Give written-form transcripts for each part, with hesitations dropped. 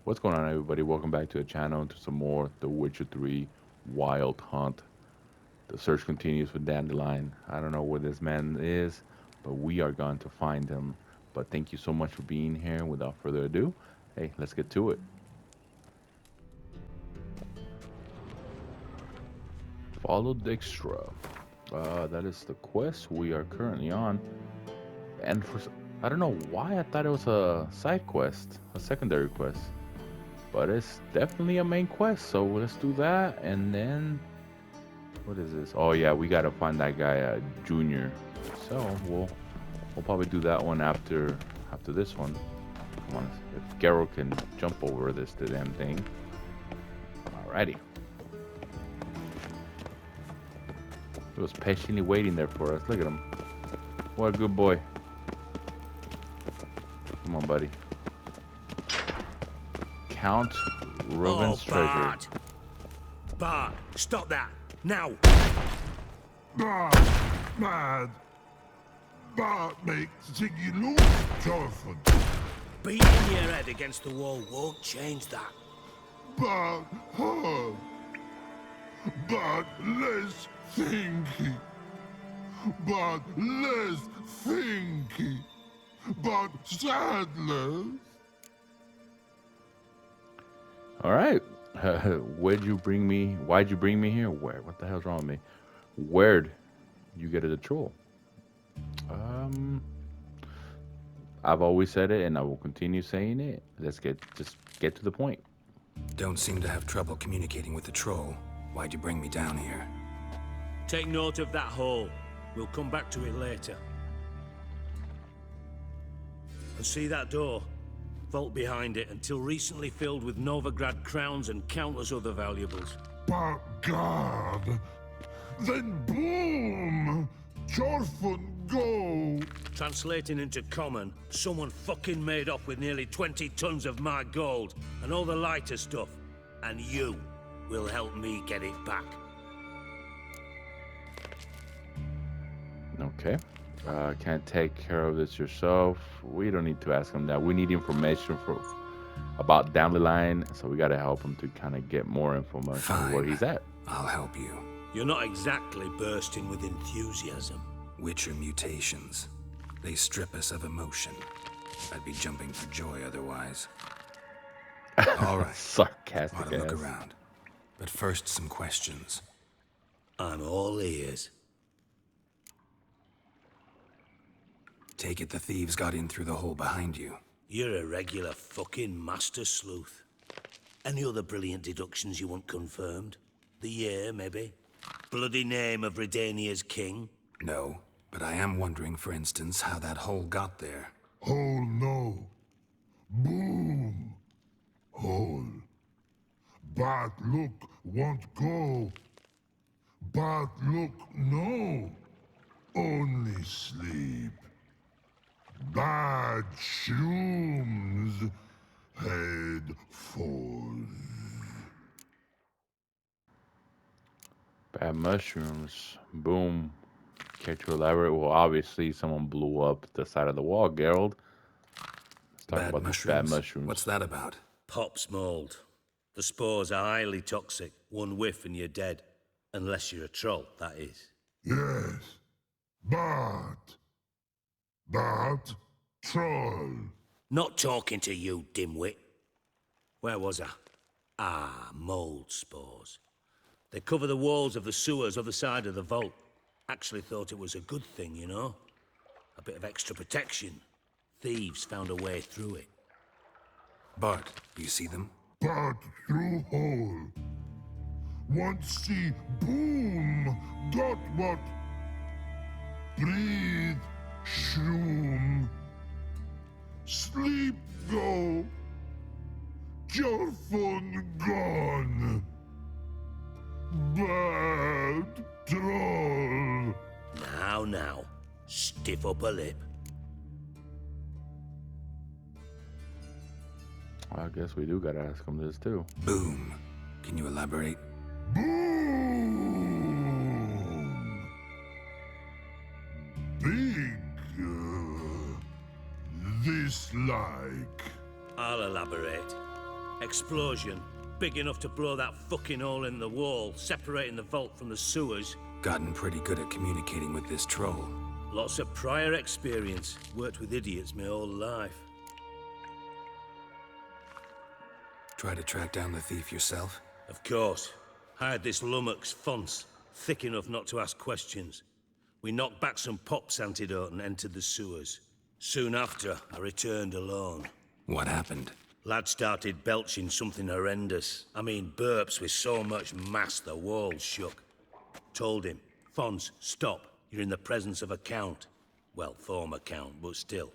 What's going on, everybody? Welcome back to the channel, to some more The Witcher 3 Wild Hunt. The search continues for Dandelion. I don't know where this man is, but we are going to find him. But thank you so much for being here. Without further ado, hey, let's get to it. Follow Dijkstra. That is the quest we are currently on. And I don't know why I thought it was a side quest, a secondary quest. But it's definitely a main quest, so let's do that. And then, what is this? Oh yeah, we gotta find that guy, Junior. So we'll probably do that one after this one. Come on, if Geralt can jump over this damn thing. Alrighty. He was patiently waiting there for us. Look at him. What a good boy. Come on, buddy. Count Reuben's treasure. Bart, stop that now. Bart, mad. Bart makes Ziggy lose, Jonathan. Beating your head against the wall won't change that. Bart, hard. Bart, less thinky. Bart, less thinky. Bart, sadness. All right. Why'd you bring me here? Where? What the hell's wrong with me? Where'd you get a troll? I've always said it, and I will continue saying it. Let's just get to the point. Don't seem to have trouble communicating with the troll. Why'd you bring me down here? Take note of that hole. We'll come back to it later. And see that door? Vault behind it, until recently filled with Novigrad crowns and countless other valuables. But God, then boom! Jorfun go! Translating into common, someone fucking made off with nearly 20 tons of my gold, and all the lighter stuff. And you will help me get it back. Okay. Can't take care of this yourself. We don't need to ask him that. We need information about Dandelion, so we gotta help him to kind of get more information on where he's at. I'll help you. You're not exactly bursting with enthusiasm. Witcher mutations. They strip us of emotion. I'd be jumping for joy otherwise. All right. Sarcastic Ought to look ass. around. But first, some questions. I'm all ears. Take it the thieves got in through the hole behind you. You're a regular fucking master sleuth. Any other brilliant deductions you want confirmed? The year, maybe? Bloody name of Redania's king? No, but I am wondering, for instance, how that hole got there. Hole no. Boom. Hole. Bad look won't go. Bad look no. Only sleep. Bad shrooms. Head falls. Bad mushrooms. Boom. Care to elaborate? Well, obviously, someone blew up the side of the wall, Geralt. Let's talk about these bad mushrooms. What's that about? Pops mold. The spores are highly toxic. One whiff and you're dead. Unless you're a troll, that is. Yes. Bad. Bad troll. Not talking to you, dimwit. Where was I? Ah, mold spores. They cover the walls of the sewers other side of the vault. Actually thought it was a good thing, you know? A bit of extra protection. Thieves found a way through it. Bart, you see them? Bad through hole. Want see boom. Got what? Breathe. Shroom. Sleep go. Jorfun gone. Bad troll. Now. Stiff up a lip. I guess we do gotta ask him this too. Boom. Can you elaborate? Boom. Big. This like. I'll elaborate. Explosion. Big enough to blow that fucking hole in the wall, separating the vault from the sewers. Gotten pretty good at communicating with this troll. Lots of prior experience. Worked with idiots my whole life. Try to track down the thief yourself? Of course. Hired this lummox, Fons. Thick enough not to ask questions. We knocked back some pops antidote and entered the sewers. Soon after, I returned alone. What happened? Lad started belching something horrendous. I mean, burps with so much mass the walls shook. Told him, Fons, stop. You're in the presence of a count. Well, former count, but still.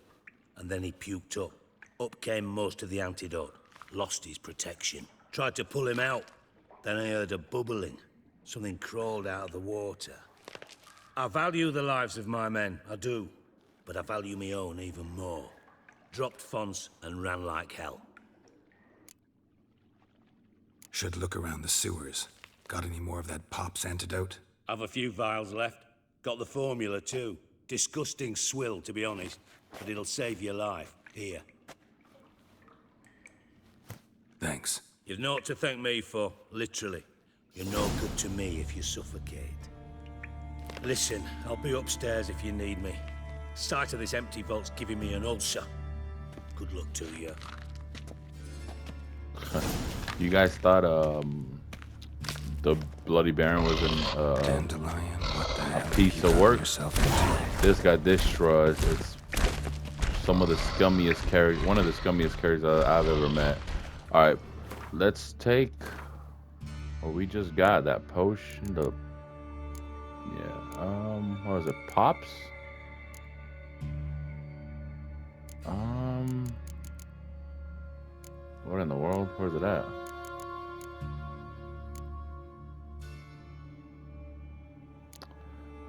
And then he puked up. Up came most of the antidote. Lost his protection. Tried to pull him out. Then I heard a bubbling. Something crawled out of the water. I value the lives of my men, I do. But I value my own even more. Dropped Fons and ran like hell. Should look around the sewers. Got any more of that pop's antidote? I've a few vials left. Got the formula too. Disgusting swill, to be honest. But it'll save your life. Here. Thanks. You've naught to thank me for, literally. You're no good to me if you suffocate. Listen, I'll be upstairs if you need me. Sight of this empty vault's giving me an ulcer. Good luck to you. You guys thought the Bloody Baron was Dandelion, what the hell? a piece of work? Yourself into? This guy destroys. It's some of the scummiest characters, one of the scummiest characters I've ever met. All right, let's take what we just got. That potion. What was it? Pops. What in the world? Where's it at?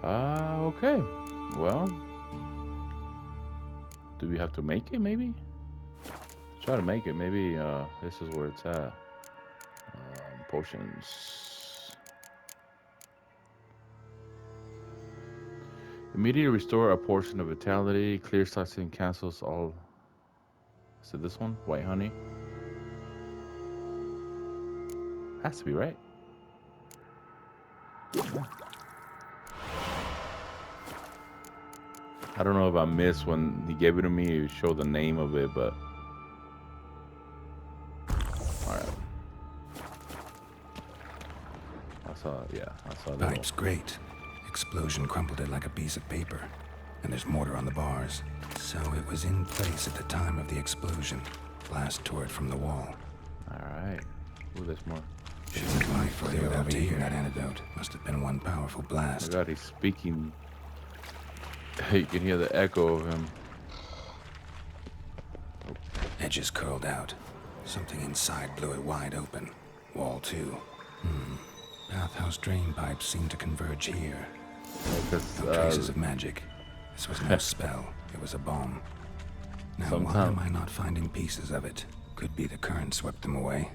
Okay. Well, do we have to make it? Maybe. Try to make it. Maybe this is where it's at. Potions. Immediately restore a portion of vitality. Clear stocks and cancels all. Is it this one? White honey. Has to be right. I don't know if I missed when he gave it to me. He showed the name of it, but all right. I saw that. Pipe's great. Explosion crumpled it like a piece of paper. And there's mortar on the bars. So it was in place at the time of the explosion. Blast tore it from the wall. All right. Ooh, there's more. Shouldn't fly further without taking that antidote. Must have been one powerful Oh blast. my God, he's speaking. You can hear the echo of him. Edges curled out. Something inside blew it wide open. Wall too. Bathhouse drain pipes seem to converge here. No traces of magic. This was no spell. It was a bomb. Now why am I not finding pieces of it? Could be the current swept them away.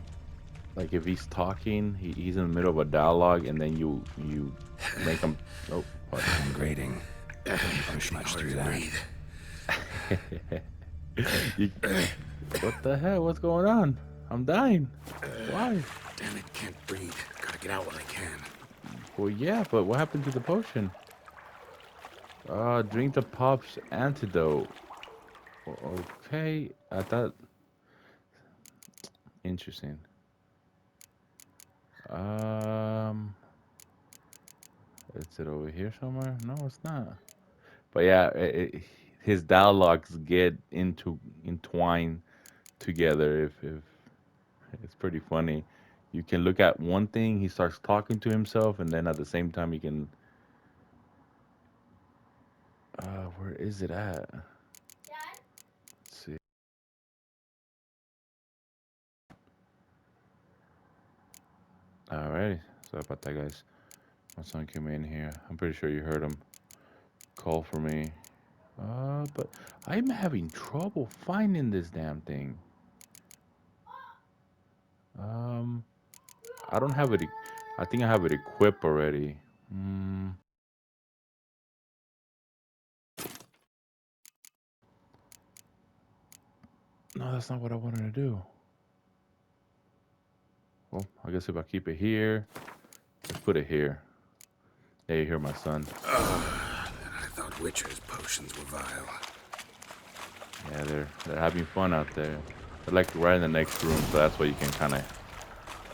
Like if he's talking, he's in the middle of a dialogue, and then you make him. Oh, what? I'm grating. Couldn't push much through that. What the hell? What's going on? I'm dying. Why? Damn it, can't breathe. Gotta get out while I can. Well, yeah, but what happened to the potion? Drink the pop's antidote. Okay, I thought. Interesting. Is it over here somewhere? No, it's not. But yeah, his dialogues get entwined together. If it's pretty funny, you can look at one thing, he starts talking to himself, and then at the same time, you can. Where is it at? Let's see. Alrighty, sorry about that, guys. My son came in here. I'm pretty sure you heard him call for me. But I'm having trouble finding this damn thing. I don't have it. I think I have it equipped already. No, that's not what I wanted to do. I guess if I keep it here, let's put it here. Yeah, you hear my son. I thought Witcher's potions were vile. Yeah, they're having fun out there. They're like right in the next room, so that's why you can kind of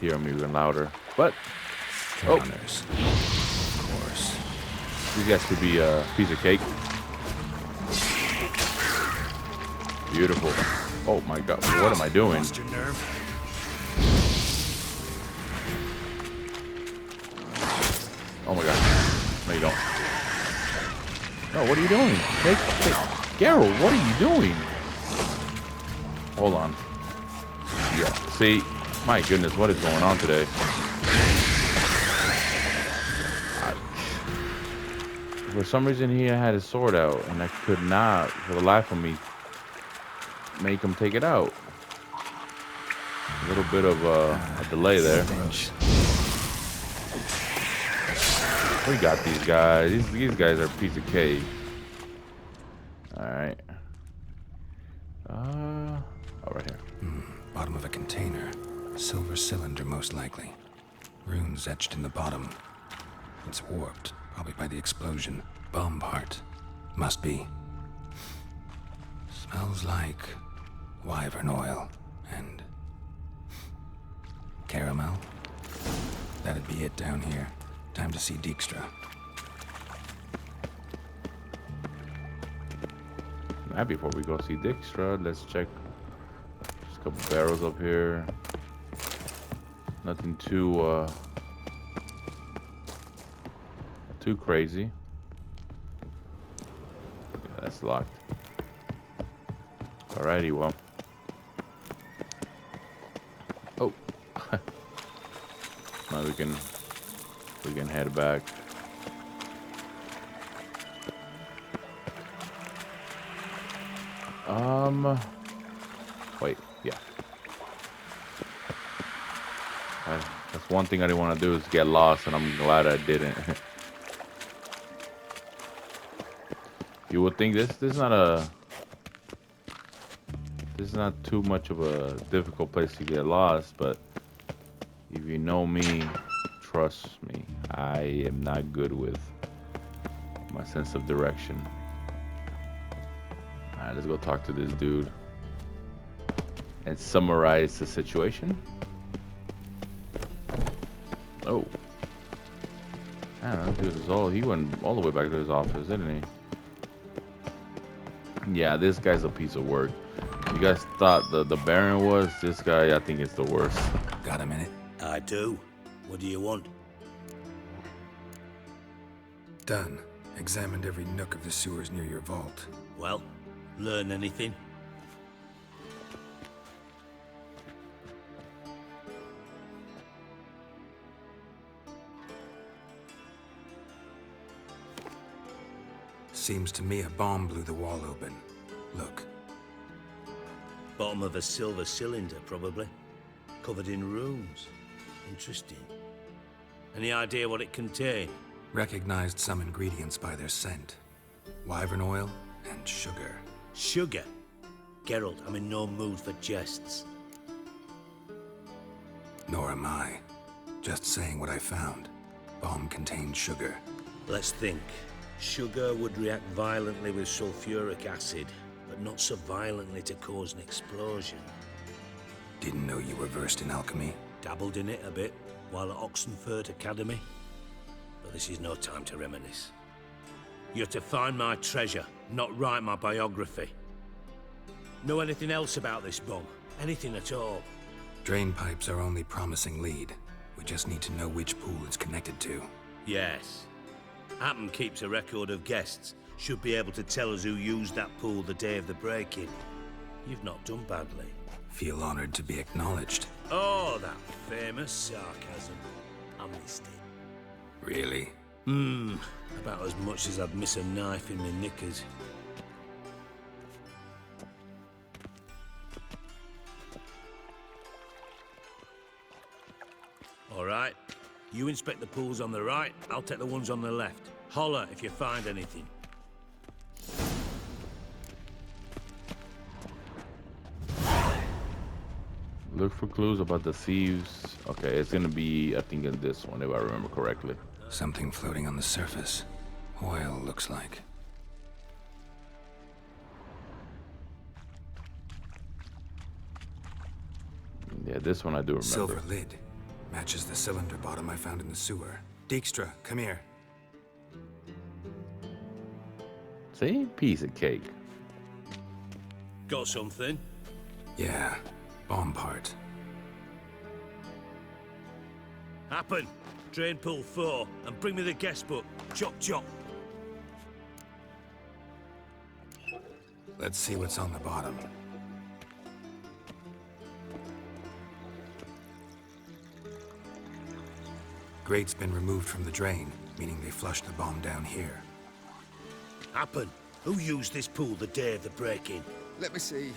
hear them even louder. But Runners. Of course. these guys could be a piece of cake. Beautiful. Oh my God, what am I doing? Lost your nerve? Oh my God. No, you don't. No, what are you doing? Hey, Geralt, what are you doing? Hold on. Yeah, see? My goodness, what is going on today? For some reason, he had his sword out, and I could not, for the life of me, make him take it out. A little bit of a delay there. We got these guys. These guys are a piece of cake. All right. Oh, right here. Bottom of a container. Silver cylinder, most likely. Runes etched in the bottom. It's warped, probably by the explosion. Bomb part. Must be. Smells like wyvern oil and caramel. That'd be it down here. Time to see Dijkstra. Now, before we go see Dijkstra, let's check. Just a couple barrels up here. Nothing too crazy. Yeah, that's locked. Alrighty, well. Oh. Now we can head back. Wait, yeah. That's one thing I didn't want to do is get lost, and I'm glad I didn't. You would think this is not too much of a difficult place to get lost, but if you know me, trust me, I am not good with my sense of direction. Alright, let's go talk to this dude and summarize the situation. Oh. Man, this dude is he went all the way back to his office, didn't he? Yeah, this guy's a piece of work. You guys thought the Baron was? This guy, I think, is the worst. Got a minute? I do. What do you want? Done. Examined every nook of the sewers near your vault. Well, learn anything? Seems to me a bomb blew the wall open. Look. Bottom of a silver cylinder, probably. Covered in runes. Interesting. Any idea what it contained? Recognized some ingredients by their scent. Wyvern oil and sugar. Sugar? Geralt, I'm in no mood for jests. Nor am I. Just saying what I found. Bomb contained sugar. Let's think. Sugar would react violently with sulfuric acid, but not so violently to cause an explosion. Didn't know you were versed in alchemy. Dabbled in it a bit while at Oxenford Academy. But this is no time to reminisce. You're to find my treasure, not write my biography. Know anything else about this bomb? Anything at all? Drain pipes are only promising lead. We just need to know which pool it's connected to. Yes. Happen keeps a record of guests. Should be able to tell us who used that pool the day of the break-in. You've not done badly. Feel honored to be acknowledged. Oh, that famous sarcasm. I missed it. Really? About as much as I'd miss a knife in my knickers. All right. You inspect the pools on the right, I'll take the ones on the left. Holler if you find anything. Look for clues about the thieves. Okay, it's gonna be, I think, in this one, if I remember correctly. Something floating on the surface. Oil, looks like. Yeah, this one I do remember. Silver lid. Matches the cylinder bottom I found in the sewer. Dijkstra, come here. See? Piece of cake. Got something? Yeah, bomb part. Happen. Drain pool 4 and bring me the guest book. Chop chop. Let's see what's on the bottom. Grate's been removed from the drain, meaning they flushed the bomb down here. Happen. Who used this pool the day of the break-in? Let me see.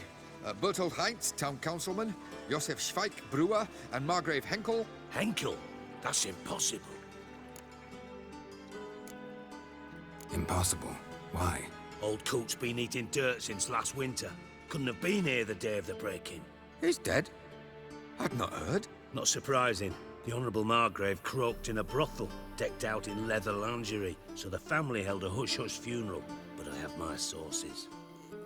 Bertolt Heinz, town councilman, Josef Schweik, brewer, and Margrave Henkel. Henkel? That's impossible. Impossible. Why? Old Coot's been eating dirt since last winter. Couldn't have been here the day of the break-in. He's dead? I'd not heard. Not surprising. The Honourable Margrave croaked in a brothel, decked out in leather lingerie, so the family held a hush-hush funeral. But I have my sources.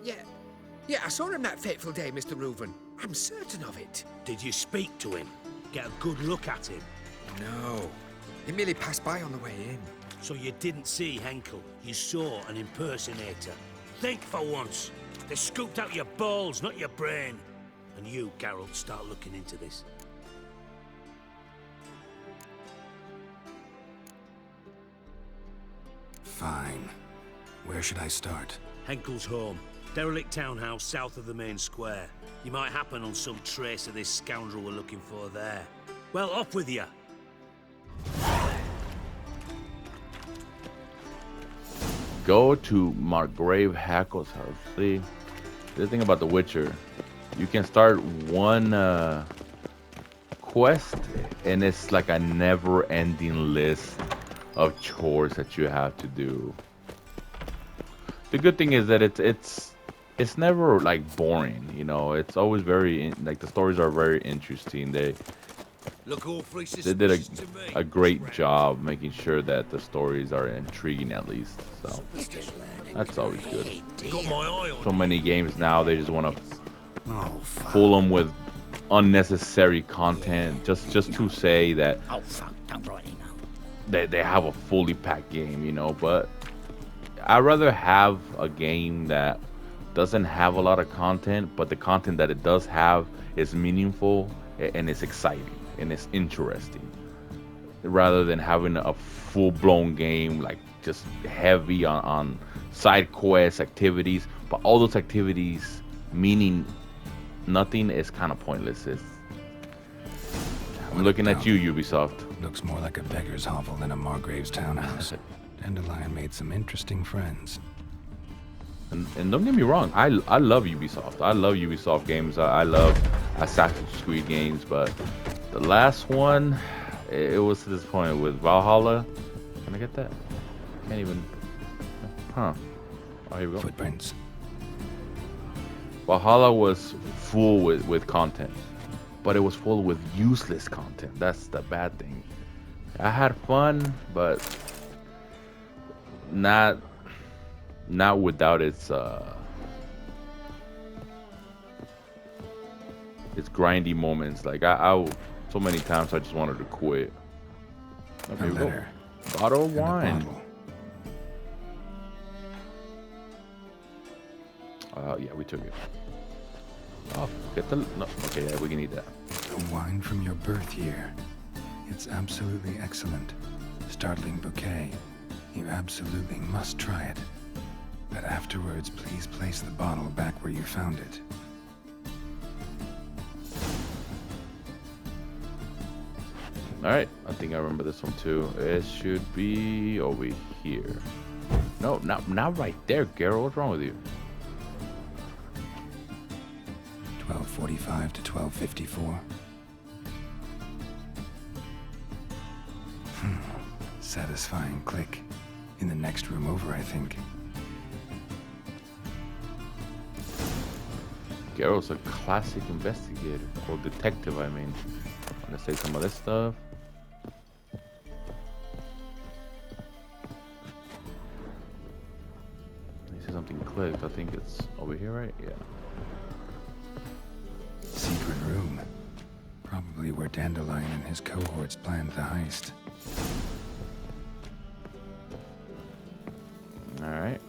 Yeah, I saw him that fateful day, Mr. Reuven. I'm certain of it. Did you speak to him? Get a good look at him? No. He merely passed by on the way in. So you didn't see Henkel. You saw an impersonator. Think for once. They scooped out your balls, not your brain. And you, Geralt, start looking into this. Fine. Where should I start? Henkel's home. Derelict townhouse south of the main square. You might happen on some trace of this scoundrel we're looking for there. Well, off with you. Go to Margrave Hackle's house. See, the thing about The Witcher, you can start one quest, and it's like a never-ending list of chores that you have to do. The good thing is that it's never like boring, you know. It's always very like the stories are very interesting. They did a great job making sure that the stories are intriguing at least. So that's always good. Got my eye on So many games now they just want to fool them with unnecessary content just to say that they have a fully packed game, you know. But I'd rather have a game that doesn't have a lot of content, but the content that it does have is meaningful and it's exciting and it's interesting, rather than having a full-blown game like just heavy on side quests, activities, but all those activities meaning nothing is kind of pointless. I'm looking at you, Ubisoft. Looks more like a beggar's hovel than a Margrave's townhouse. Dandelion made some interesting friends. And don't get me wrong, I love Ubisoft. I love Ubisoft games. I love Assassin's Creed games, but the last one, it was disappointing with Valhalla. Can I get that? Can't even. Huh. Oh, here we go. Footprints. Valhalla was full with content, but it was full with useless content. That's the bad thing. I had fun, but not without its grindy moments. Like I so many times I just wanted to quit. Okay, we go. Bottle of wine. Yeah, we took it. Oh, get the no. Okay, yeah, we can eat that. A wine from your birth year. It's absolutely excellent. Startling bouquet. You absolutely must try it. But afterwards, please place the bottle back where you found it. Alright, I think I remember this one too. It should be over here. No, not right there, Geralt. What's wrong with you? 12:45 to 12:54. Satisfying click. In the next room over, I think. Geralt's a classic investigator, or detective, I mean. Let's take some of this stuff. I see something clicked. I think it's over here, right? Yeah. Secret room. Probably where Dandelion and his cohorts planned the heist. Alright.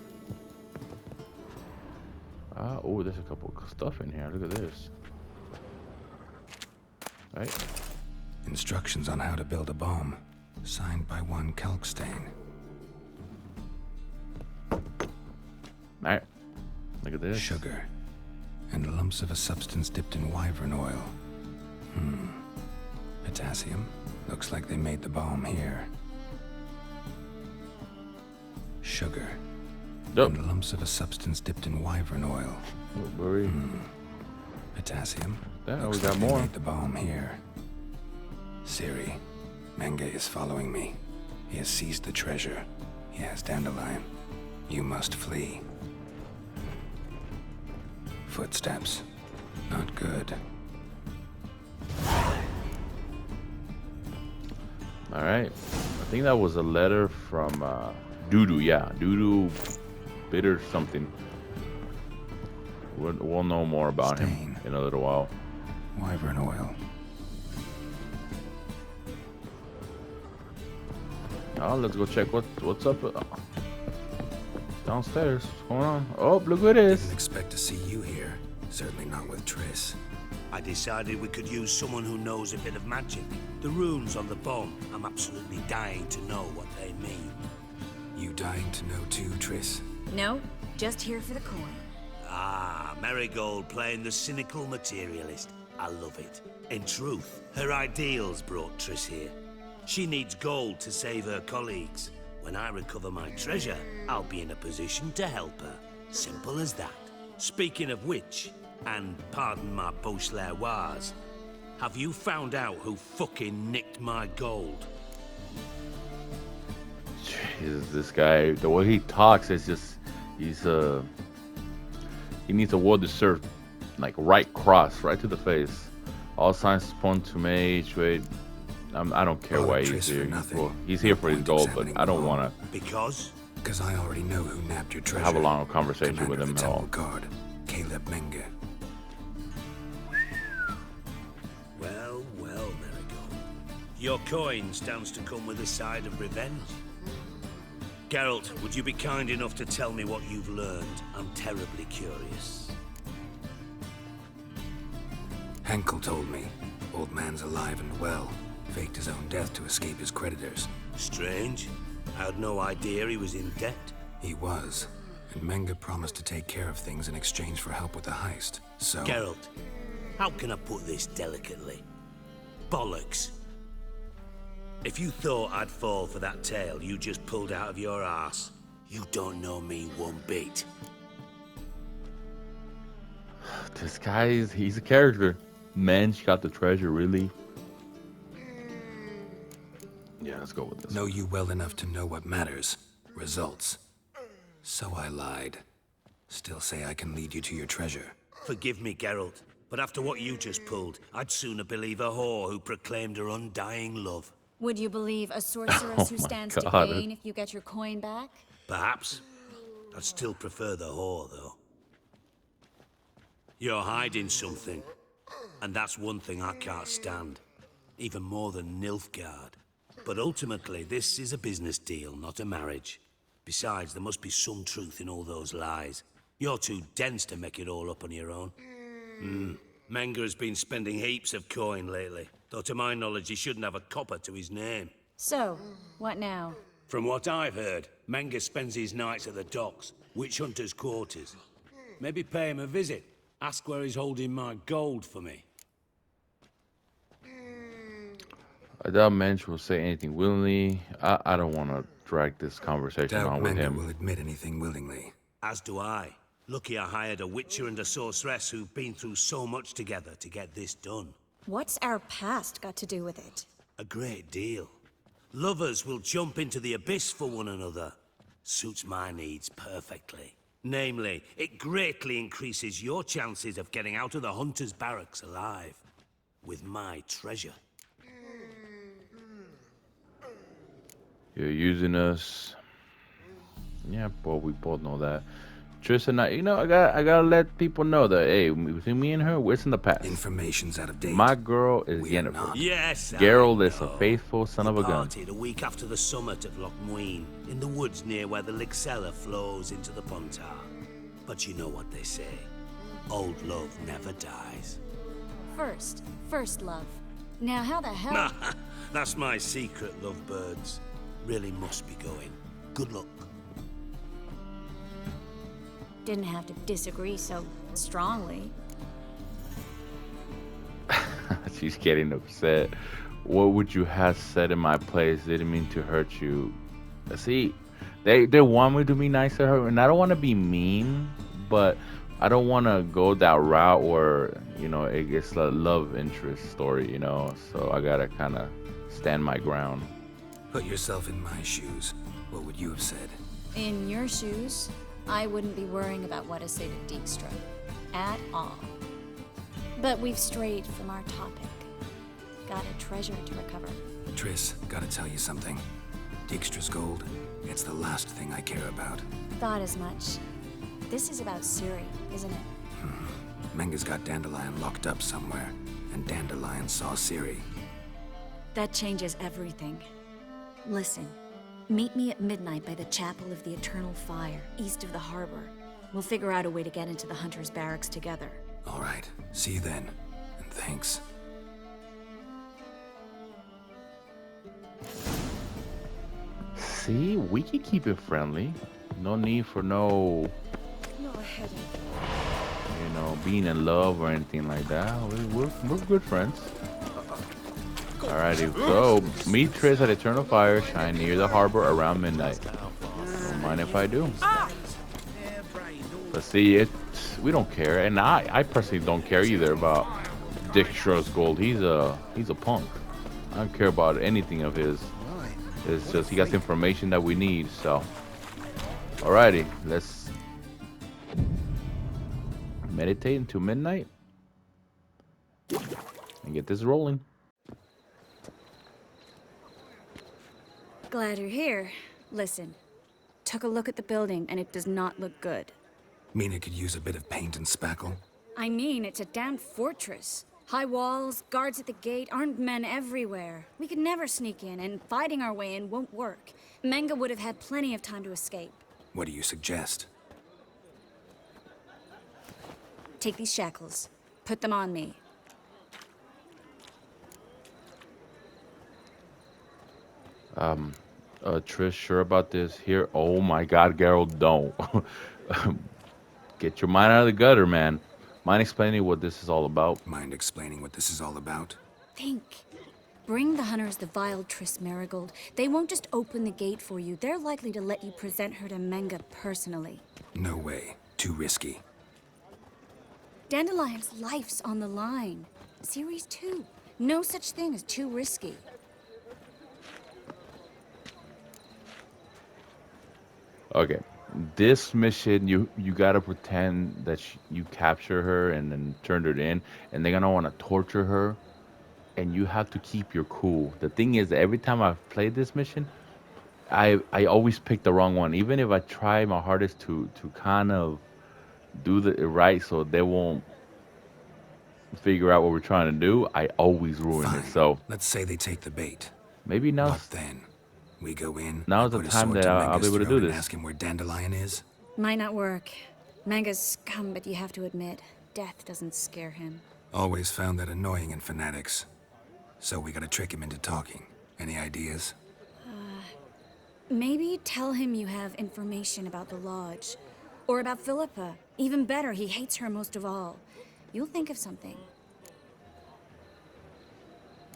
Oh, there's a couple of stuff in here. Look at this. Right? Instructions on how to build a bomb. Signed by one Kalkstain. Alright. Look at this. Sugar. And lumps of a substance dipped in wyvern oil. Potassium. Looks like they made the bomb here. Sugar. Yep. And lumps of a substance dipped in wyvern oil. Worry. Potassium. Yeah, Looks we got like more. They made the bomb here. Siri, Menge is following me. He has seized the treasure. He has Dandelion. You must flee. Footsteps. Not good. Alright. I think that was a letter from Doodoo. Yeah, Doodoo Bitter something. We'll know more about him Stain. in a little while. Wyvern oil. Oh, let's go check what's up downstairs. What's going on? Oh, look who it is. Didn't expect to see you here. Certainly not with Triss. I decided we could use someone who knows a bit of magic. The runes on the bomb, I'm absolutely dying to know what they mean. You dying to know too, Triss? No, just here for the coin. Ah, Marigold playing the cynical materialist. I love it. In truth, her ideals brought Triss here. She needs gold to save her colleagues. When I recover my treasure, I'll be in a position to help her. Simple as that. Speaking of which, and pardon my Beauclervoise, have you found out who fucking nicked my gold? Jesus, this guy, the way he talks is just, he needs a well-deserved, like, right cross, right to the face. All signs point to mage, wait. I don't care why he's here. Well, he's here for his gold, but I don't want to. Because? Because I already know who nabbed your treasure. Have a long conversation Commander with him of the at all. Temple Guard, Caleb Menge. Well, Marigold. Your coin stands to come with a side of revenge. Geralt, would you be kind enough to tell me what you've learned? I'm terribly curious. Henkel told me. Old man's alive and well. Faked his own death to escape his creditors. Strange. I had no idea he was in debt. He was. And Menge promised to take care of things in exchange for help with the heist. So... Geralt, how can I put this delicately? Bollocks. If you thought I'd fall for that tale you just pulled out of your arse, you don't know me one bit. This guy, he's a character. Menge got the treasure, really? Yeah, let's go with this. Know you well enough to know what matters. Results. So I lied. Still say I can lead you to your treasure. Forgive me, Geralt, but after what you just pulled, I'd sooner believe a whore who proclaimed her undying love. Would you believe a sorceress who my stands God. to gain if you get your coin back? Perhaps. I'd still prefer the whore, though. You're hiding something, and that's one thing I can't stand. Even more than Nilfgaard. But ultimately, this is a business deal, not a marriage. Besides, there must be some truth in all those lies. You're too dense to make it all up on your own. Menge has been spending heaps of coin lately, though to my knowledge he shouldn't have a copper to his name. So, what now? From what I've heard, Menge spends his nights at the docks, witch hunters' quarters. Maybe pay him a visit. Ask where he's holding my gold for me. I doubt Menge will say anything willingly. I don't want to drag this conversation Doubt on with Menge him. will admit anything willingly. As do I. Lucky I hired a witcher and a sorceress who've been through so much together to get this done. What's our past got to do with it? A great deal. Lovers will jump into the abyss for one another. Suits my needs perfectly. Namely, it greatly increases your chances of getting out of the hunter's barracks alive. With my treasure. You're using us. Yeah, well, we both know that. Tristan, I gotta let people know that, hey, between me and her, it's in the past. Information's out of date. My girl is We are Jennifer. not. Yes, Geralt I is a know. faithful son You of a gun. parted a week after the summit of Loch Muin, in the woods near where the Lixella flows into the Pontar. But you know what they say. Old love never dies. First love. Now, how the hell? That's my secret, lovebirds. Really must be going. Good luck. Didn't have to disagree so strongly. She's getting upset. What would you have said in my place? Didn't mean to hurt you. See, they want me to be nice to her, and I don't want to be mean, but I don't want to go that route where, you know, it gets a love interest story, you know. So I gotta kind of stand my ground. Put yourself in my shoes. What would you have said? In your shoes, I wouldn't be worrying about what to say to Dijkstra. At all. But we've strayed from our topic. Got a treasure to recover. Triss, gotta tell you something. Dijkstra's gold, it's the last thing I care about. Thought as much. This is about Ciri, isn't it? Menge's got Dandelion locked up somewhere, and Dandelion saw Ciri. That changes everything. Listen, meet me at midnight by the Chapel of the Eternal Fire, east of the harbor. We'll figure out a way to get into the Hunter's barracks together. All right, see you then, and thanks. See, we can keep it friendly. No need for no, you know, being in love or anything like that. We're good friends. Alrighty, so meet Triss at Eternal Fire, shine near the harbor around midnight. Don't mind if I do. But see, we don't care, and I personally don't care either about Dijkstra's gold. He's a punk. I don't care about anything of his. It's just he got the information that we need. So, alrighty, let's meditate until midnight and get this rolling. Glad you're here. Listen, took a look at the building and it does not look good. Mean it could use a bit of paint and spackle? I mean, it's a damn fortress. High walls, guards at the gate, armed men everywhere. We could never sneak in, and fighting our way in won't work. Menge would have had plenty of time to escape. What do you suggest? Take these shackles. Put them on me. Trish, sure about this? Here, oh my God, Geralt, don't. Get your mind out of the gutter, man. Mind explaining what this is all about? Mind explaining what this is all about? Think. Bring the hunters the vile Triss Marigold. They won't just open the gate for you. They're likely to let you present her to Menge personally. No way. Too risky. Dandelion's life's on the line. Series 2. No such thing as too risky. Okay, this mission, you gotta pretend that you capture her and then turn her in, and they're gonna want to torture her, and you have to keep your cool. The thing is, every time I've played this mission, I always pick the wrong one, even if I try my hardest to kind of do it right so they won't figure out what we're trying to do. I always ruin Fine. it. So let's say they take the bait. maybe now. What then? We go in. Now's I the put a time sword that to I'll be Menge's able to throat do and this. ask him where Dandelion is. Might not work. Menge's scum, but you have to admit, death doesn't scare him. Always found that annoying in fanatics. So we gotta trick him into talking. Any ideas? Maybe tell him you have information about the Lodge. Or about Philippa. Even better, he hates her most of all. You'll think of something.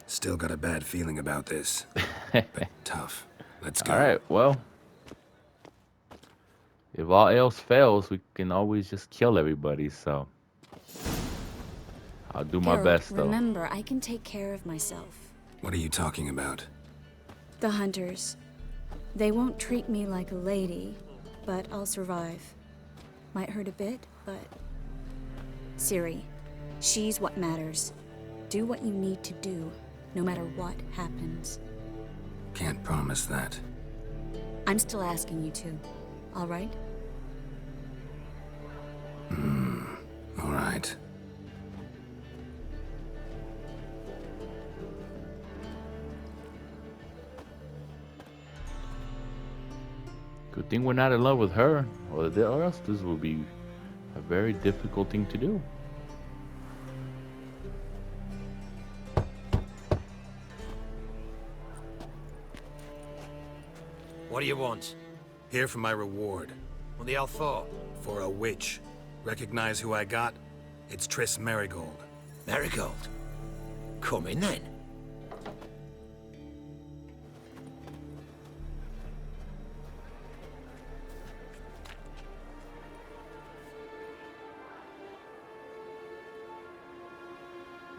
Still got a bad feeling about this. But tough. Let's go. All right, well, if all else fails, we can always just kill everybody. So I'll do my Geralt, best, though. remember, I can take care of myself. What are you talking about? The hunters. They won't treat me like a lady, but I'll survive. Might hurt a bit, but... Ciri, she's what matters. Do what you need to do, no matter what happens. Can't promise that. I'm still asking you to, all right? All right. Good thing we're not in love with her, or else this would be a very difficult thing to do. What do you want? Here for my reward. What the hell for? For a witch. Recognize who I got? It's Triss Merigold. Marigold. Come in then.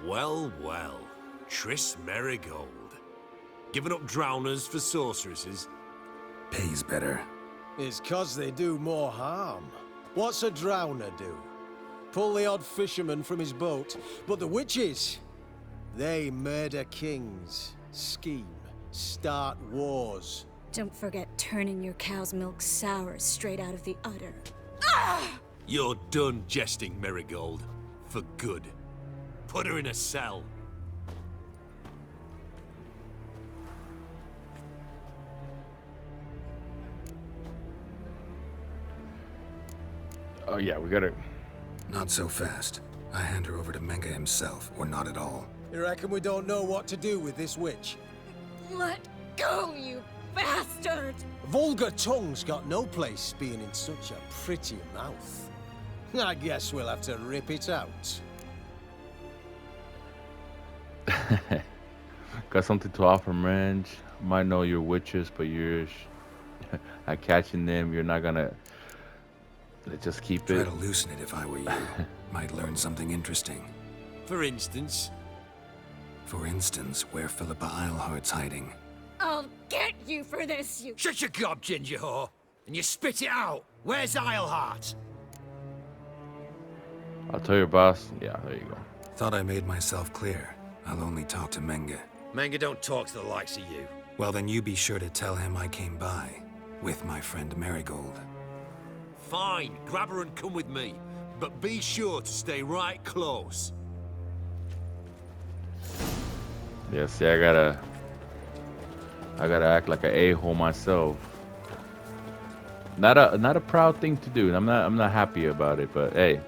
Well, well. Triss Merigold. Giving up drowners for sorceresses? Pays better. It's 'cause they do more harm. What's a drowner do? Pull the odd fisherman from his boat. But the witches, they murder kings, scheme, start wars. Don't forget turning your cow's milk sour straight out of the udder. You're done jesting, Merigold. For good. Put her in a cell. Oh yeah, we gotta... Not so fast. I hand her over to Menge himself, or not at all. You reckon we don't know what to do with this witch? Let go, you bastard! Vulgar tongue's got no place being in such a pretty mouth. I guess we'll have to rip it out. Got something to offer, Menge. Might know you're witches, but you're at catching them. You're not gonna just keep Try it. to loosen it if I were you. Might learn something interesting. For instance? For instance, where Philippa Eilhart's hiding. I'll get you for this, you... Shut your gob, ginger whore! And you spit it out! Where's Eilhart? I'll tell your boss. Yeah, there you go. Thought I made myself clear. I'll only talk to Menge. Menge don't talk to the likes of you. Well, then you be sure to tell him I came by. With my friend Merigold. Fine, grab her and come with me. But be sure to stay right close. Yeah, see, I gotta act like an a-hole myself. Not a proud thing to do. I'm not happy about it, but hey.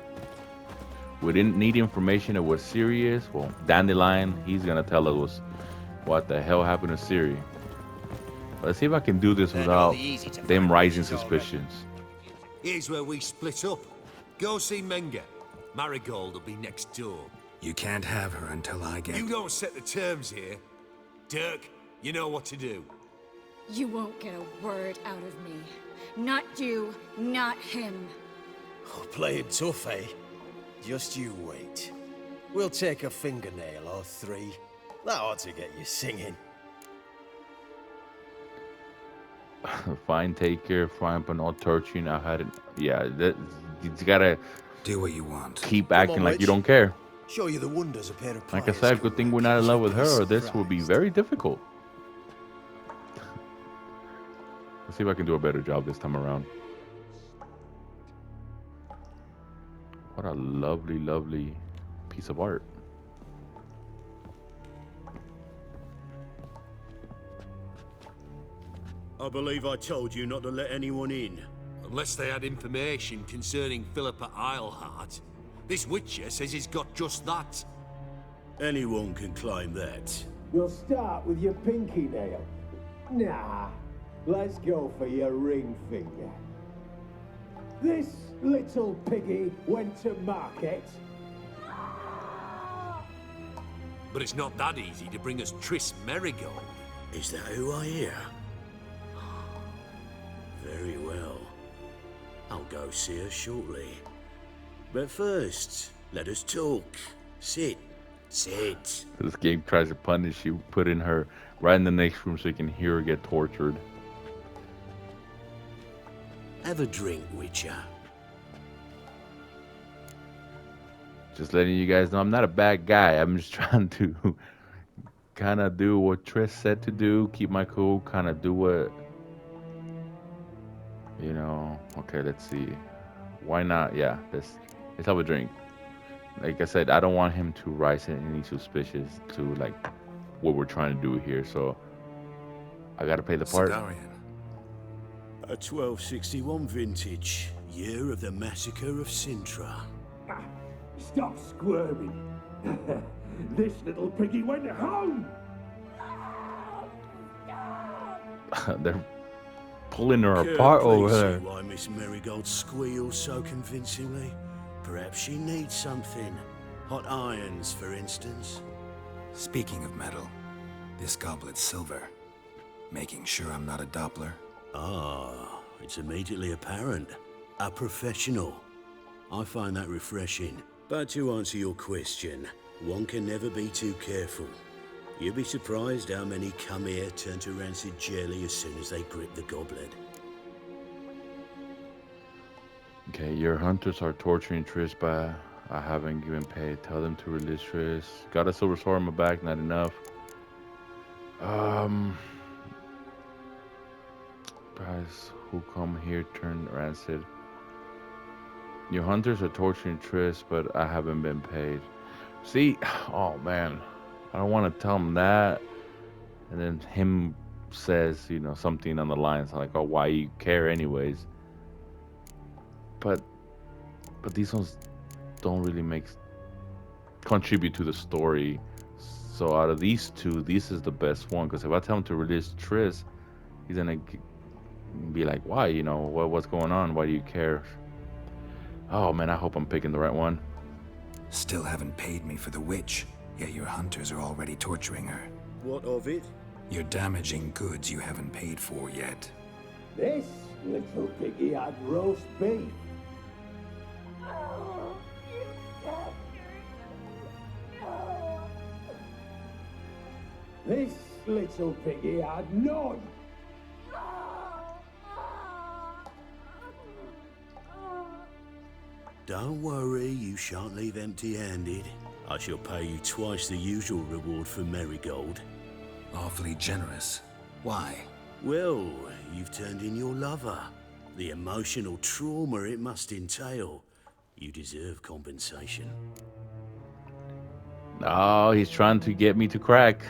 We didn't need information of what Ciri is. Well, Dandelion, he's gonna tell us what the hell happened to Ciri. Let's see if I can do this without them rising suspicions. Here's where we split up. Go see Menge. Marigold will be next door. You can't have her until I get... You don't set the terms here. Dirk, you know what to do. You won't get a word out of me. Not you, not him. Oh, playing tough, eh? Just you wait. We'll take a fingernail or three. That ought to get you singing. Fine, take care, fine, but not torturing. I had it. Yeah, you gotta do what you want. Keep acting like you don't care. Show you the wonders of pair of Like I said, good thing we're not in love with her, or this will be very difficult. Let's see if I can do a better job this time around. What a lovely, lovely piece of art. I believe I told you not to let anyone in. Unless they had information concerning Philippa Eilhart. This Witcher says he's got just that. Anyone can claim that. We'll start with your pinky nail. Nah, let's go for your ring finger. This little piggy went to market. But it's not that easy to bring us Triss Merigold. Is that who I hear? Very well. I'll go see her shortly. But first, let us talk. Sit. Sit. This game tries to punish you. Put in her right in the next room so you can hear her get tortured. Have a drink, Witcher. Just letting you guys know I'm not a bad guy. I'm just trying to kind of do what Trish said to do, keep my cool, kind of do what, you know. Okay, let's see. Why not? Yeah, let's have a drink. Like I said, I don't want him to rise any suspicious to like what we're trying to do here. So I gotta play the part. Cigarian. A 1261 vintage, year of the massacre of Sintra. Stop squirming. This little piggy went home. They're pulling her apart over Please there. see why Miss Marigold squeals so convincingly. Perhaps she needs something. Hot irons, for instance. Speaking of metal, this goblet's silver. Making sure I'm not a Doppler. Ah, it's immediately apparent. A professional. I find that refreshing. But to answer your question, one can never be too careful. You'd be surprised how many come here turn to rancid jelly as soon as they grip the goblet. Okay, your hunters are torturing Trish, but I haven't given pay. Tell them to release Trish. Got a silver sword on my back, not enough. Guys who come here turn rancid. Your hunters are torturing Trish, but I haven't been paid. See, oh man, I don't want to tell him that. And then him says, you know, something on the lines like, "Oh, why you care anyways?" But these ones don't really contribute to the story. So out of these two, this is the best one. Because if I tell him to release Trish, he's gonna be like, "Why? You know, what's going on? Why do you care?" Oh man, I hope I'm picking the right one. Still haven't paid me for the witch, yet your hunters are already torturing her. What of it? You're damaging goods you haven't paid for yet. This little piggy had roast beef. This little piggy had none. Don't worry, you shan't leave empty-handed. I shall pay you twice the usual reward for Marigold. Awfully generous. Why? Well, you've turned in your lover. The emotional trauma it must entail. You deserve compensation. Oh, he's trying to get me to crack.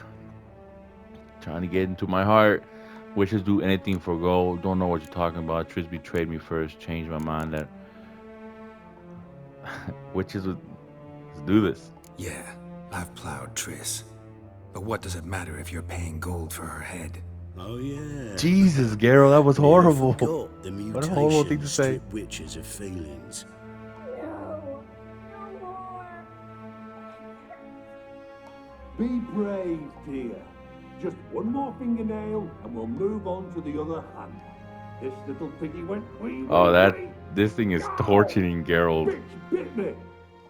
Trying to get into my heart. Witches do anything for gold. Don't know what you're talking about. Trish betrayed me first. Changed my mind. That witches would do this. Yeah, I've plowed Triss. But what does it matter if you're paying gold for her head? Oh yeah. Jesus, Geralt, that was horrible. Forgot the What a horrible thing to mutations say. strip witches of feelings. Be brave, dear. Just one more fingernail and we'll move on to the other hand. This little piggy went wee. Oh, this thing is torturing Geralt. Bitch bit me.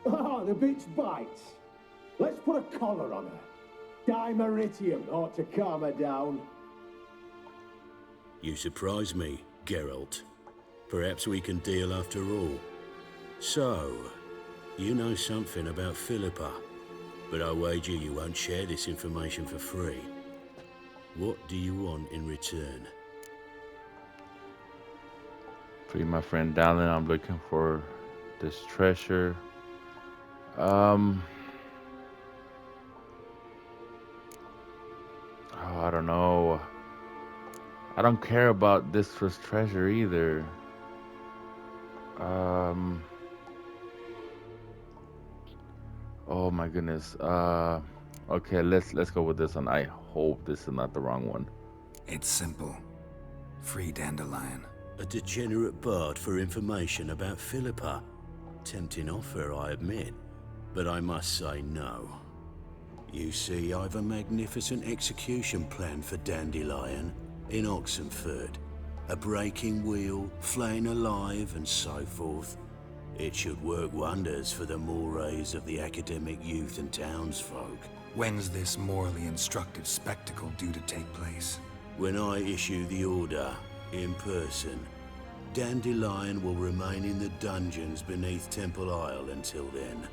Oh, the bitch bites. Let's put a collar on her. Dimeritium ought to calm her down. You surprise me, Geralt. Perhaps we can deal after all. So, you know something about Philippa, but I wager you won't share this information for free. What do you want in return? Free my friend Dallin. I'm looking for this treasure. Oh, I don't know. I don't care about this first treasure either. Oh my goodness. Okay, let's go with this one. I hope this is not the wrong one. It's simple. Free Dandelion. A degenerate bard for information about Philippa. Tempting offer, I admit, but I must say no. You see, I've a magnificent execution plan for Dandelion in Oxenford. A breaking wheel, flaying alive, and so forth. It should work wonders for the mores of the academic youth and townsfolk. When's this morally instructive spectacle due to take place? When I issue the order, in person, Dandelion will remain in the dungeons beneath Temple Isle until then.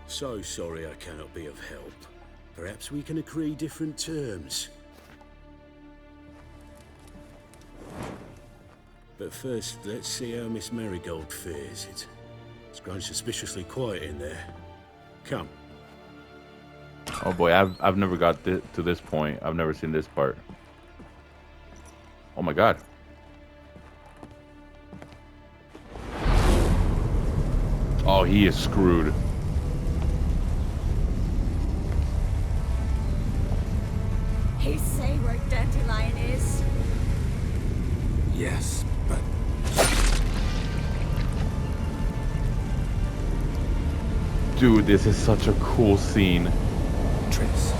So sorry I cannot be of help. Perhaps we can agree different terms. But first, let's see how Miss Marigold fares. It's grown suspiciously quiet in there. Come. Oh boy, I've never got to this point. I've never seen this part. Oh my god. Oh, he is screwed. He say where Dandelion is? Yes, but Dude, this is such a cool scene. Triss.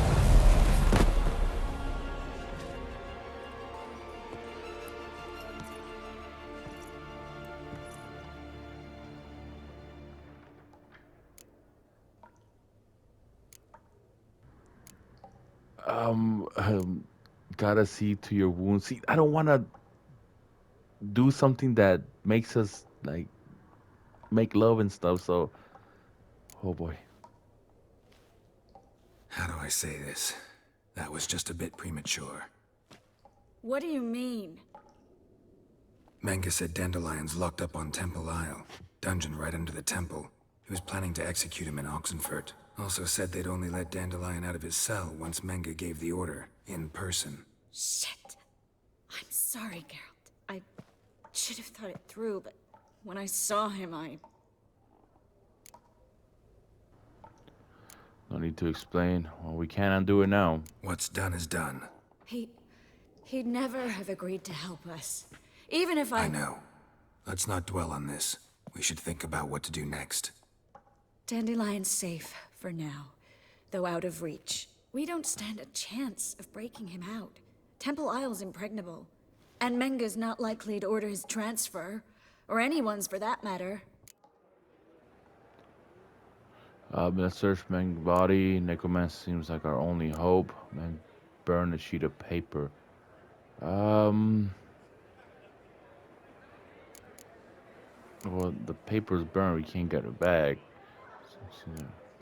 Gotta see to your wounds. See, I don't want to do something that makes us like make love and stuff. So, oh boy. How do I say this? That was just a bit premature. What do you mean? Menge said Dandelion's locked up on Temple Isle, dungeon right under the temple. He was planning to execute him in Oxenfurt. Also said they'd only let Dandelion out of his cell once Menge gave the order, in person. Shit. I'm sorry, Geralt. I should have thought it through, but when I saw him, No need to explain. Well, we can't undo it now. What's done is done. He'd never have agreed to help us. Even if I know. Let's not dwell on this. We should think about what to do next. Dandelion's safe for now, though out of reach. We don't stand a chance of breaking him out. Temple Isle's impregnable, and Menge's not likely to order his transfer, or anyone's for that matter. Let's search Menge's body. Necromancy seems like our only hope. And burn a sheet of paper. Well, the paper's burned. We can't get it back.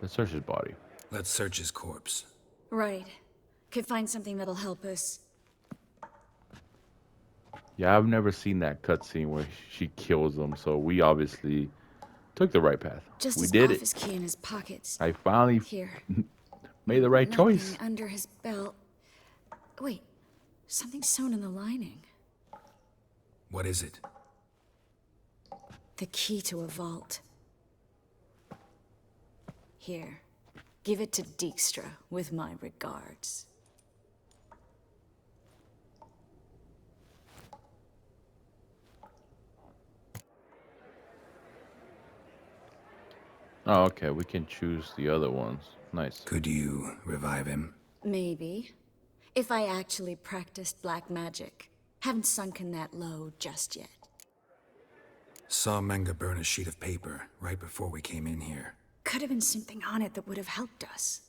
Let's search his body. Let's search his corpse. Right. Could find something that'll help us. Yeah, I've never seen that cutscene where she kills him, so we obviously took the right path. Just we his did office it. key in his pockets. I finally Here. made the right Nothing choice. under his belt. Wait, something sewn in the lining. What is it? The key to a vault. Here, give it to Dijkstra with my regards. Oh, okay. We can choose the other ones. Nice. Could you revive him? Maybe. If I actually practiced black magic. Haven't sunken that low just yet. Saw Menge burn a sheet of paper right before we came in here. Could have been something on it that would have helped us.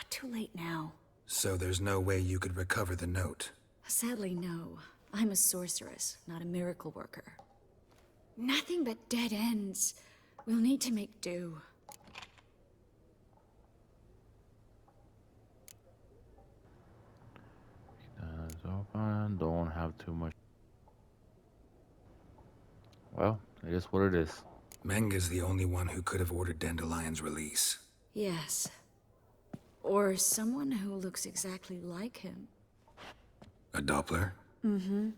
Too late now. So there's no way you could recover the note? Sadly, no. I'm a sorceress, not a miracle worker. Nothing but dead ends. We'll need to make do. That's open. Don't have too much. Well, it is what it is. Menge's the only one who could have ordered Dandelion's release. Yes. Or someone who looks exactly like him. A Doppler? Mm-hmm.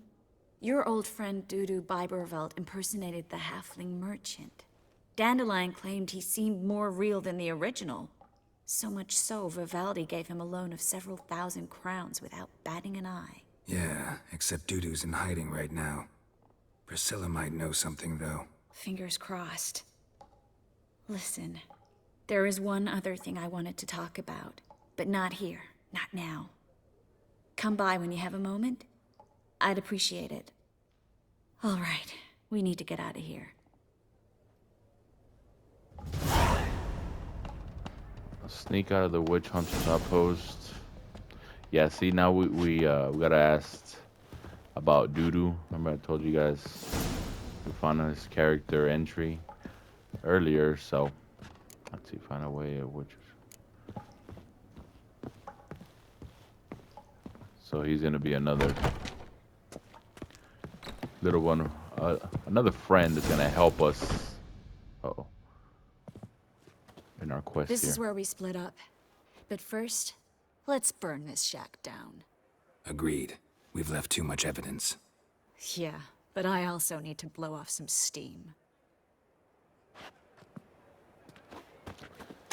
Your old friend Dudu Biberveld impersonated the halfling merchant. Dandelion claimed he seemed more real than the original. So much so, Vivaldi gave him a loan of several thousand crowns without batting an eye. Yeah, except Dudu's in hiding right now. Priscilla might know something, though. Fingers crossed. Listen, there is one other thing I wanted to talk about, but not here, not now. Come by when you have a moment. I'd appreciate it. All right, we need to get out of here. Sneak out of the witch hunter's outpost. Yeah, see, now we gotta ask about Dudu. Remember I told you guys we found his character entry earlier, so Let's see, find a way of which. So he's gonna be another little one, another friend that's gonna help us. Uh-oh. In our quest This here. is where we split up. But first, let's burn this shack down. Agreed. We've left too much evidence. Yeah, but I also need to blow off some steam.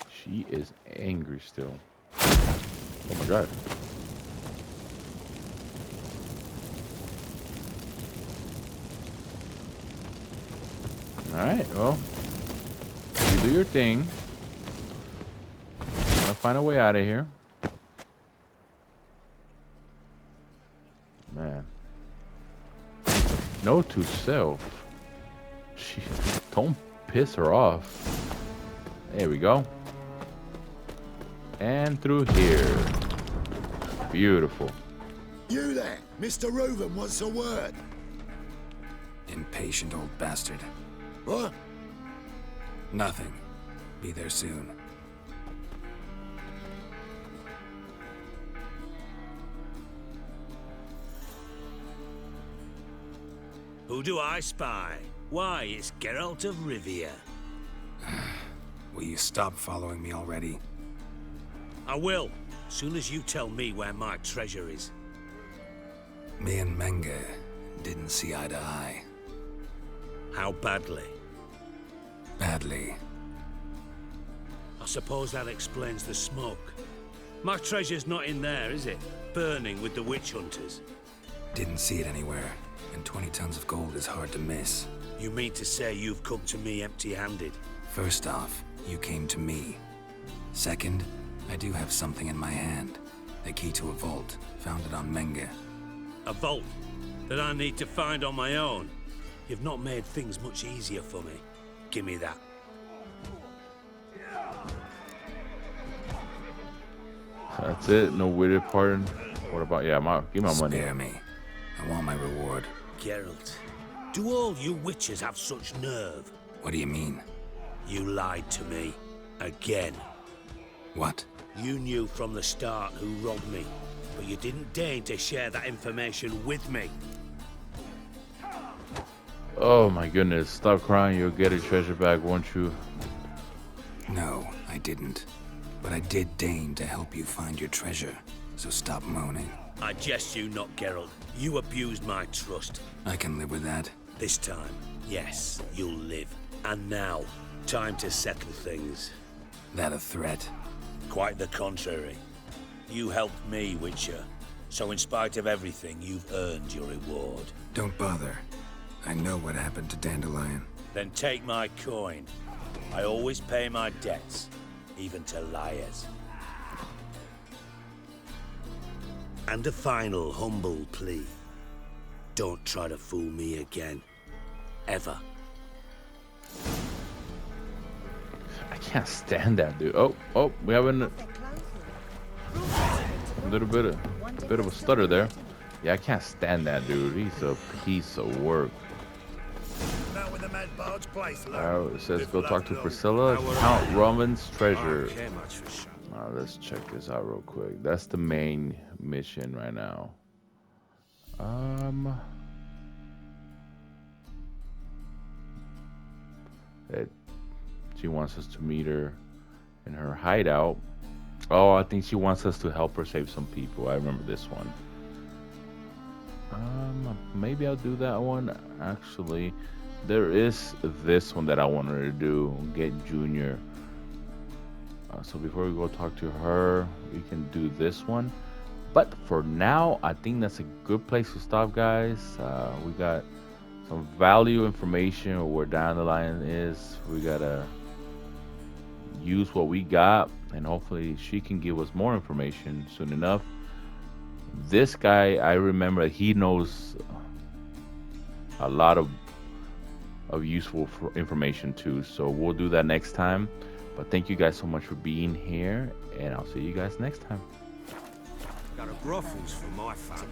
She is angry still. Oh my god. Alright, well. You do your thing. I'll find a way out of here. Man. Note to self. She, don't piss her off. There we go. And through here. Beautiful. You there, Mr. Reuben wants a word. Impatient old bastard. What? Nothing. Be there soon. Who do I spy? Why, it's Geralt of Rivia. Will you stop following me already? I will, soon as you tell me where my treasure is. Me and MENGE didn't see eye to eye. How badly? Badly. I suppose that explains the smoke. My treasure's not in there, is it? Burning with the witch hunters. Didn't see it anywhere, and 20 tons of gold is hard to miss. You mean to say you've come to me empty-handed? First off, you came to me. Second, I do have something in my hand. The key to a vault, founded on MENGE. A vault that I need to find on my own. You've not made things much easier for me. Give me that. That's it. No weirded pardon. What about give my money. Spare me. I want my reward. Geralt, do all you witches have such nerve? What do you mean? You lied to me. Again. What? You knew from the start who robbed me, but you didn't deign to share that information with me. Oh my goodness. Stop crying. You'll get your treasure back, won't you? No, I didn't. But I did deign to help you find your treasure, so stop moaning. I jest you not, Geralt. You abused my trust. I can live with that. This time, yes, you'll live. And now, time to settle things. That a threat? Quite the contrary. You helped me, Witcher. So in spite of everything, you've earned your reward. Don't bother. I know what happened to Dandelion. Then take my coin. I always pay my debts, even to liars. And a final humble plea. Don't try to fool me again. Ever. I can't stand that dude. Oh, we have a little bit of a stutter there. Yeah, I can't stand that dude. He's a piece of work. It says go talk to Priscilla. Count Roman's treasure. Let's check this out real quick. That's the main mission right now. She wants us to meet her in her hideout. Oh, I think she wants us to help her save some people. I remember this one. Maybe I'll do that one. Actually, there is this one that I wanted to do. Get Junior. So before we go talk to her, we can do this one. But for now, I think that's a good place to stop, guys. We got some value information of where Dandelion is. We gotta use what we got, and hopefully she can give us more information soon enough. This guy, I remember he knows a lot of useful information too, so we'll do that next time. But thank you guys so much for being here, and I'll see you guys next time. Got a brothels for my family.